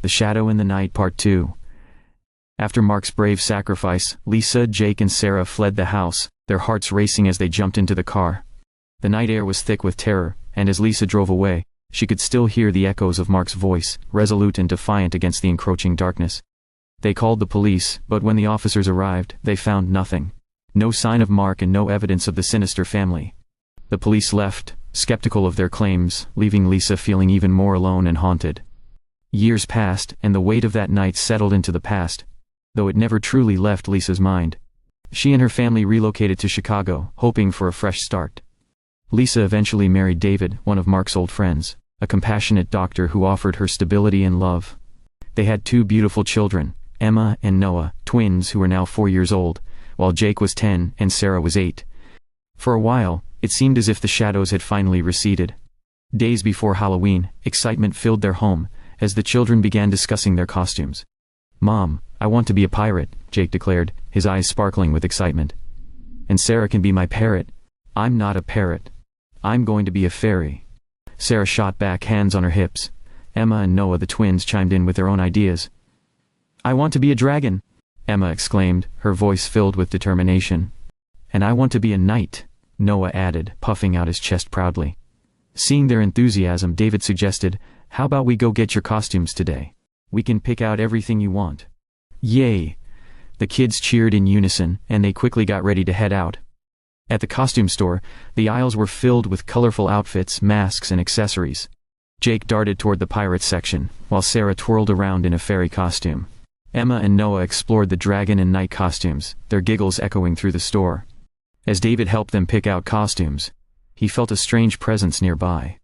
The Shadow in the Night Part 2. After Mark's brave sacrifice, Lisa, Jake and Sarah fled the house, their hearts racing as they jumped into the car. The night air was thick with terror, and as Lisa drove away, she could still hear the echoes of Mark's voice, resolute and defiant against the encroaching darkness. They called the police, but when the officers arrived, they found nothing. No sign of Mark and no evidence of the sinister family. The police left, skeptical of their claims, leaving Lisa feeling even more alone and haunted. Years passed, and the weight of that night settled into the past, though it never truly left Lisa's mind. She and her family relocated to Chicago, hoping for a fresh start. Lisa eventually married David, one of Mark's old friends, a compassionate doctor who offered her stability and love. They had 2 beautiful children, Emma and Noah, twins who were now 4 years old, while Jake was 10 and Sarah was 8. For a while, it seemed as if the shadows had finally receded. Days before Halloween, excitement filled their home, as the children began discussing their costumes. "Mom, I want to be a pirate," Jake declared, his eyes sparkling with excitement. "And Sarah can be my parrot." "I'm not a parrot. I'm going to be a fairy." Sarah shot back, hands on her hips. Emma and Noah, the twins, chimed in with their own ideas. "I want to be a dragon," Emma exclaimed, her voice filled with determination. "And I want to be a knight," Noah added, puffing out his chest proudly. Seeing their enthusiasm, David suggested, "How about we go get your costumes today? We can pick out everything you want." "Yay!" The kids cheered in unison, and they quickly got ready to head out. At the costume store, the aisles were filled with colorful outfits, masks and accessories. Jake darted toward the pirate section, while Sarah twirled around in a fairy costume. Emma and Noah explored the dragon and knight costumes, their giggles echoing through the store. As David helped them pick out costumes, he felt a strange presence nearby.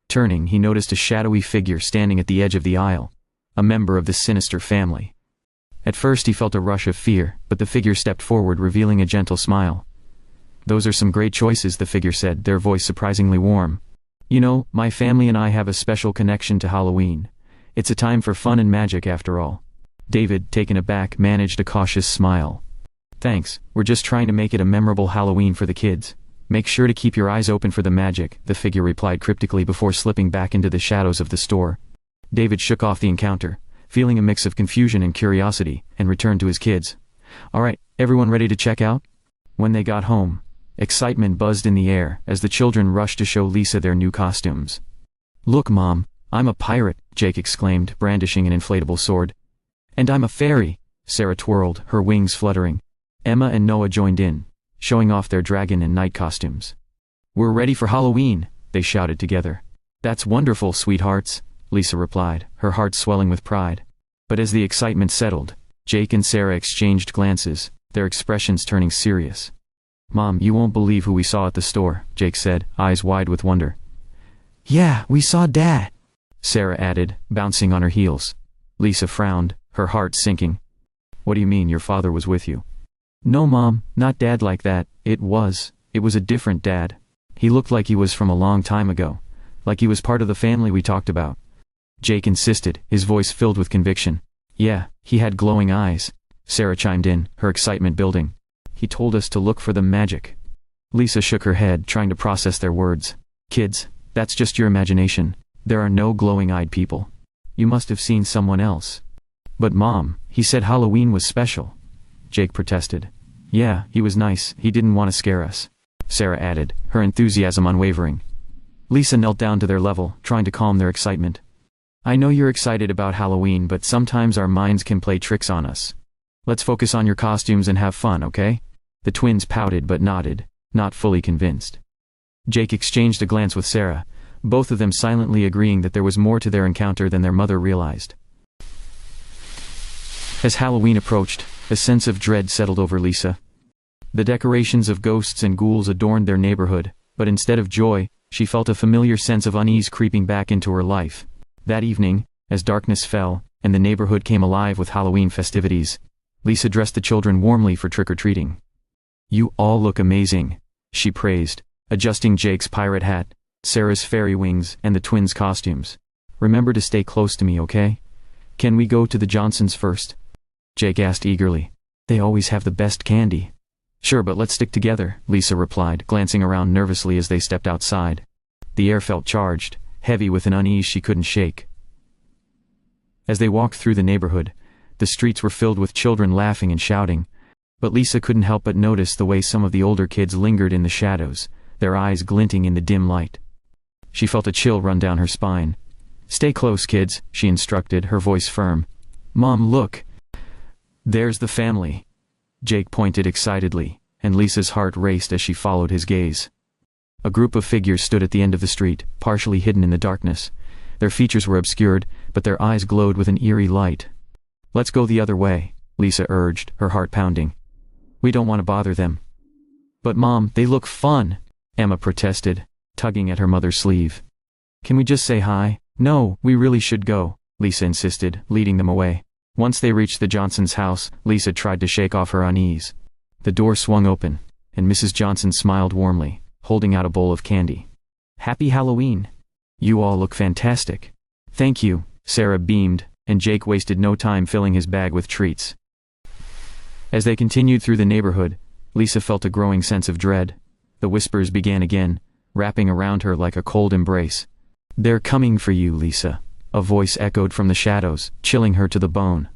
Turning, he noticed a shadowy figure standing at the edge of the aisle, a member of the sinister family. At first he felt a rush of fear, but the figure stepped forward, revealing a gentle smile. "Those are some great choices," the figure said, their voice surprisingly warm. "You know, my family and I have a special connection to Halloween. It's a time for fun and magic after all." David, taken aback, managed a cautious smile. "Thanks, we're just trying to make it a memorable Halloween for the kids. Make sure to keep your eyes open for the magic," the figure replied cryptically before slipping back into the shadows of the store. David shook off the encounter, feeling a mix of confusion and curiosity, and returned to his kids. "All right, everyone ready to check out?" When they got home, excitement buzzed in the air as the children rushed to show Lisa their new costumes. "Look, Mom, I'm a pirate," Jake exclaimed, brandishing an inflatable sword. "And I'm a fairy," Sarah twirled, her wings fluttering. Emma and Noah joined in, showing off their dragon and knight costumes. "We're ready for Halloween," they shouted together. "That's wonderful, sweethearts," Lisa replied, her heart swelling with pride. But as the excitement settled, Jake and Sarah exchanged glances, their expressions turning serious. "Mom, you won't believe who we saw at the store," Jake said, eyes wide with wonder. "Yeah, we saw Dad," Sarah added, bouncing on her heels. Lisa frowned, her heart sinking. "What do you mean your father was with you?" "No, Mom, not Dad like that. It was a different Dad. He looked like he was from a long time ago, like he was part of the family we talked about." Jake insisted, his voice filled with conviction. "Yeah, he had glowing eyes," Sarah chimed in, her excitement building. "He told us to look for the magic." Lisa shook her head, trying to process their words. "Kids, that's just your imagination. There are no glowing-eyed people. You must have seen someone else." "But Mom, he said Halloween was special," Jake protested. "Yeah, he was nice. He didn't want to scare us," Sarah added, her enthusiasm unwavering. Lisa knelt down to their level, trying to calm their excitement. "I know you're excited about Halloween, but sometimes our minds can play tricks on us. Let's focus on your costumes and have fun, okay?" The twins pouted but nodded, not fully convinced. Jake exchanged a glance with Sarah, both of them silently agreeing that there was more to their encounter than their mother realized. As Halloween approached, a sense of dread settled over Lisa. The decorations of ghosts and ghouls adorned their neighborhood, but instead of joy, she felt a familiar sense of unease creeping back into her life. That evening, as darkness fell, and the neighborhood came alive with Halloween festivities, Lisa dressed the children warmly for trick-or-treating. "You all look amazing," she praised, adjusting Jake's pirate hat, Sarah's fairy wings, and the twins' costumes. "Remember to stay close to me, okay? Can we go to the Johnsons first?" Jake asked eagerly. "They always have the best candy." "Sure, but let's stick together," Lisa replied, glancing around nervously as they stepped outside. The air felt charged, heavy with an unease she couldn't shake. As they walked through the neighborhood, the streets were filled with children laughing and shouting, but Lisa couldn't help but notice the way some of the older kids lingered in the shadows, their eyes glinting in the dim light. She felt a chill run down her spine. "Stay close, kids," she instructed, her voice firm. "Mom, look! There's the family." Jake pointed excitedly, and Lisa's heart raced as she followed his gaze. A group of figures stood at the end of the street, partially hidden in the darkness. Their features were obscured, but their eyes glowed with an eerie light. "Let's go the other way," Lisa urged, her heart pounding. "We don't want to bother them." "But Mom, they look fun," Emma protested, tugging at her mother's sleeve. "Can we just say hi?" "No, we really should go," Lisa insisted, leading them away. Once they reached the Johnsons' house, Lisa tried to shake off her unease. The door swung open, and Mrs. Johnson smiled warmly, holding out a bowl of candy. "Happy Halloween! You all look fantastic." "Thank you," Sarah beamed, and Jake wasted no time filling his bag with treats. As they continued through the neighborhood, Lisa felt a growing sense of dread. The whispers began again, wrapping around her like a cold embrace. "They're coming for you, Lisa," a voice echoed from the shadows, chilling her to the bone.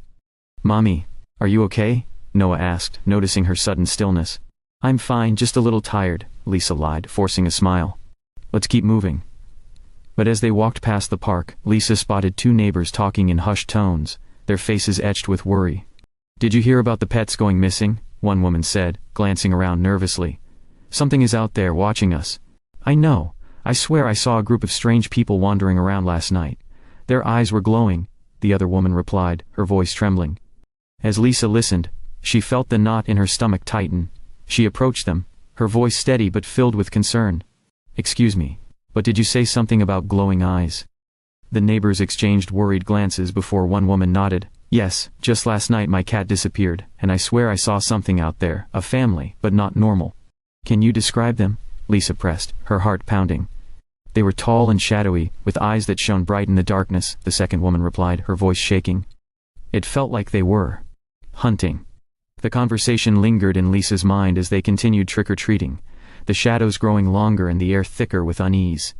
"Mommy, are you okay?" Noah asked, noticing her sudden stillness. "I'm fine, just a little tired," Lisa lied, forcing a smile. "Let's keep moving." But as they walked past the park, Lisa spotted two neighbors talking in hushed tones, their faces etched with worry. "Did you hear about the pets going missing?" one woman said, glancing around nervously. "Something is out there watching us." "I know. I swear I saw a group of strange people wandering around last night. Their eyes were glowing," the other woman replied, her voice trembling. As Lisa listened, she felt the knot in her stomach tighten. She approached them, her voice steady but filled with concern. "Excuse me, but did you say something about glowing eyes?" The neighbors exchanged worried glances before one woman nodded. "Yes, just last night my cat disappeared, and I swear I saw something out there, a family, but not normal." "Can you describe them?" Lisa pressed, her heart pounding. "They were tall and shadowy, with eyes that shone bright in the darkness," the second woman replied, her voice shaking. "It felt like they were hunting." The conversation lingered in Lisa's mind as they continued trick-or-treating, the shadows growing longer and the air thicker with unease.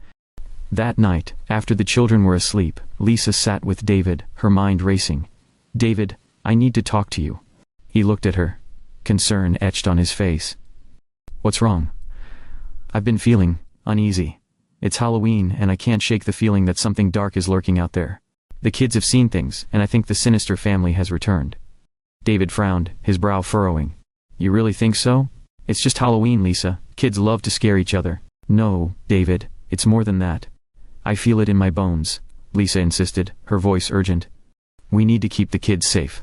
That night, after the children were asleep, Lisa sat with David, her mind racing. "David, I need to talk to you." He looked at her, concern etched on his face. "What's wrong?" "I've been feeling uneasy. It's Halloween and I can't shake the feeling that something dark is lurking out there. The kids have seen things, and I think the sinister family has returned." David frowned, his brow furrowing. "You really think so?" "It's just Halloween, Lisa. Kids love to scare each other." "No, David, it's more than that. I feel it in my bones," Lisa insisted, her voice urgent. "We need to keep the kids safe."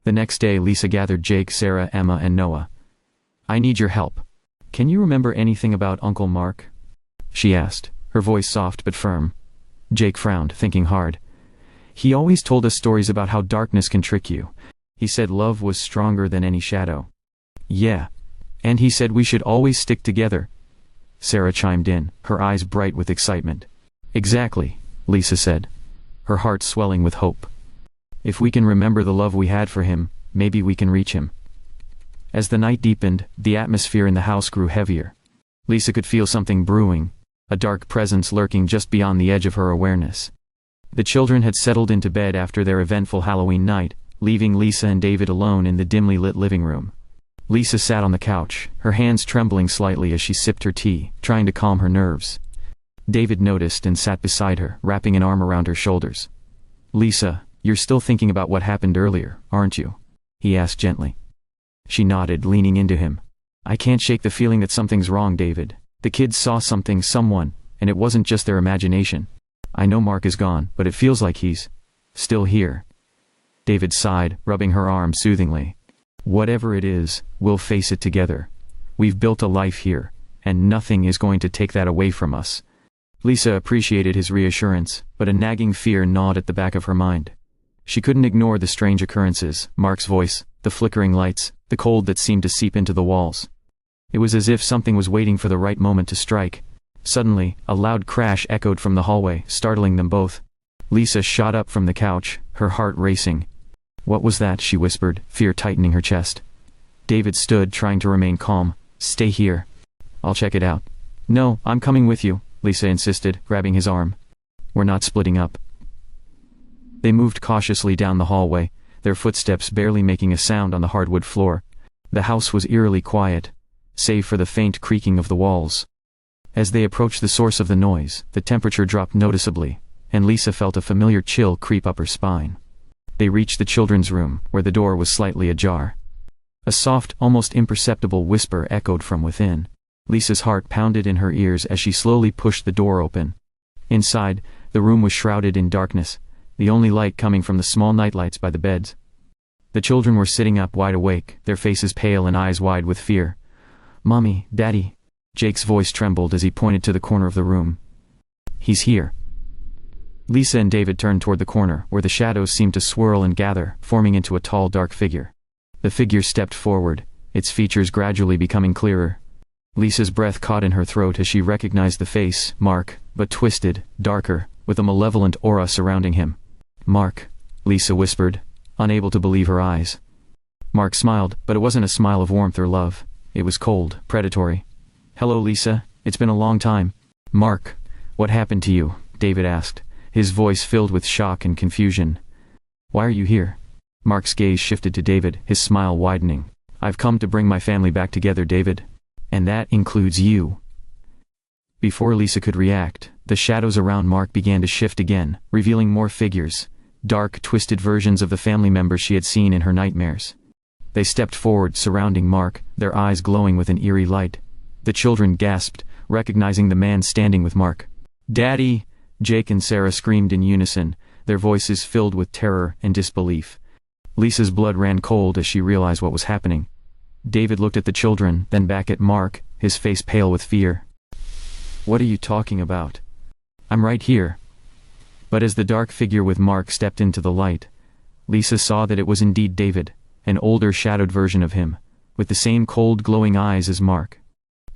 The next day Lisa gathered Jake, Sarah, Emma, and Noah. "I need your help. Can you remember anything about Uncle Mark?" she asked, her voice soft but firm. Jake frowned, thinking hard. "He always told us stories about how darkness can trick you. He said love was stronger than any shadow." "Yeah. And he said we should always stick together," Sarah chimed in, her eyes bright with excitement. "Exactly," Lisa said, her heart swelling with hope. "If we can remember the love we had for him, maybe we can reach him." As the night deepened, the atmosphere in the house grew heavier. Lisa could feel something brewing, a dark presence lurking just beyond the edge of her awareness. The children had settled into bed after their eventful Halloween night, leaving Lisa and David alone in the dimly lit living room. Lisa sat on the couch, her hands trembling slightly as she sipped her tea, trying to calm her nerves. David noticed and sat beside her, wrapping an arm around her shoulders. "Lisa, you're still thinking about what happened earlier, aren't you?" he asked gently. She nodded, leaning into him. "I can't shake the feeling that something's wrong, David. The kids saw something, someone, and it wasn't just their imagination. I know Mark is gone, but it feels like he's still here." David sighed, rubbing her arm soothingly. "Whatever it is, we'll face it together. We've built a life here, and nothing is going to take that away from us." Lisa appreciated his reassurance, but a nagging fear gnawed at the back of her mind. She couldn't ignore the strange occurrences, Mark's voice, the flickering lights, the cold that seemed to seep into the walls. It was as if something was waiting for the right moment to strike. Suddenly, a loud crash echoed from the hallway, startling them both. Lisa shot up from the couch, her heart racing. "What was that?" she whispered, fear tightening her chest. David stood, trying to remain calm. "Stay here. I'll check it out." "No, I'm coming with you," Lisa insisted, grabbing his arm. "We're not splitting up." They moved cautiously down the hallway, their footsteps barely making a sound on the hardwood floor. The house was eerily quiet, save for the faint creaking of the walls. As they approached the source of the noise, the temperature dropped noticeably, and Lisa felt a familiar chill creep up her spine. They reached the children's room, where the door was slightly ajar. A soft, almost imperceptible whisper echoed from within. Lisa's heart pounded in her ears as she slowly pushed the door open. Inside, the room was shrouded in darkness, the only light coming from the small nightlights by the beds. The children were sitting up wide awake, their faces pale and eyes wide with fear. "Mommy, Daddy." Jake's voice trembled as he pointed to the corner of the room. "He's here." Lisa and David turned toward the corner, where the shadows seemed to swirl and gather, forming into a tall, dark figure. The figure stepped forward, its features gradually becoming clearer. Lisa's breath caught in her throat as she recognized the face, Mark, but twisted, darker, with a malevolent aura surrounding him. "Mark," Lisa whispered, unable to believe her eyes. Mark smiled, but it wasn't a smile of warmth or love. It was cold, predatory. "Hello, Lisa, it's been a long time." "Mark, what happened to you?" David asked, his voice filled with shock and confusion. "Why are you here?" Mark's gaze shifted to David, his smile widening. "I've come to bring my family back together, David. And that includes you." Before Lisa could react, the shadows around Mark began to shift again, revealing more figures, dark, twisted versions of the family members she had seen in her nightmares. They stepped forward, surrounding Mark, their eyes glowing with an eerie light. The children gasped, recognizing the man standing with Mark. "Daddy!" Jake and Sarah screamed in unison, their voices filled with terror and disbelief. Lisa's blood ran cold as she realized what was happening. David looked at the children, then back at Mark, his face pale with fear. "What are you talking about?" "I'm right here." But as the dark figure with Mark stepped into the light, Lisa saw that it was indeed David, an older, shadowed version of him, with the same cold, glowing eyes as Mark.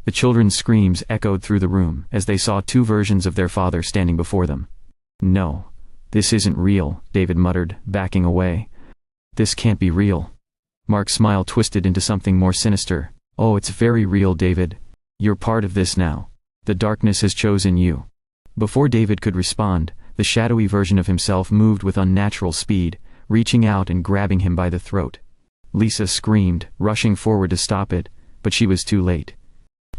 The children's screams echoed through the room as they saw two versions of their father standing before them. "No, this isn't real," David muttered, backing away. "This can't be real." Mark's smile twisted into something more sinister. "Oh, it's very real, David. You're part of this now. The darkness has chosen you." Before David could respond, the shadowy version of himself moved with unnatural speed, reaching out and grabbing him by the throat. Lisa screamed, rushing forward to stop it, but she was too late.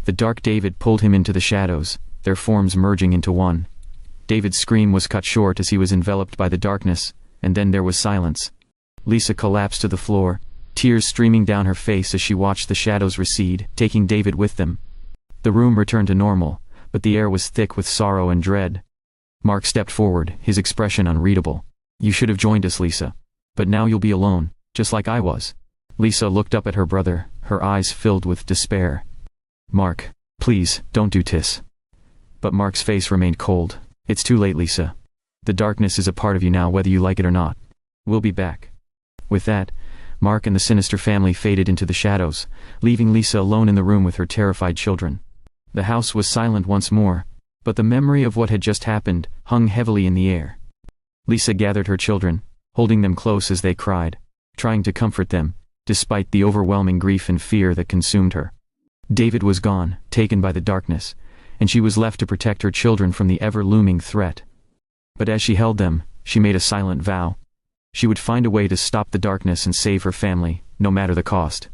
The dark David pulled him into the shadows, their forms merging into one. David's scream was cut short as he was enveloped by the darkness, and then there was silence. Lisa collapsed to the floor, tears streaming down her face as she watched the shadows recede, taking David with them. The room returned to normal, but the air was thick with sorrow and dread. Mark stepped forward, his expression unreadable. "You should have joined us, Lisa. But now you'll be alone, just like I was." Lisa looked up at her brother, her eyes filled with despair. "Mark, please, don't do this." But Mark's face remained cold. "It's too late, Lisa. The darkness is a part of you now, whether you like it or not. We'll be back." With that, Mark and the sinister family faded into the shadows, leaving Lisa alone in the room with her terrified children. The house was silent once more, but the memory of what had just happened hung heavily in the air. Lisa gathered her children, holding them close as they cried, trying to comfort them, despite the overwhelming grief and fear that consumed her. David was gone, taken by the darkness, and she was left to protect her children from the ever-looming threat. But as she held them, she made a silent vow. She would find a way to stop the darkness and save her family, no matter the cost.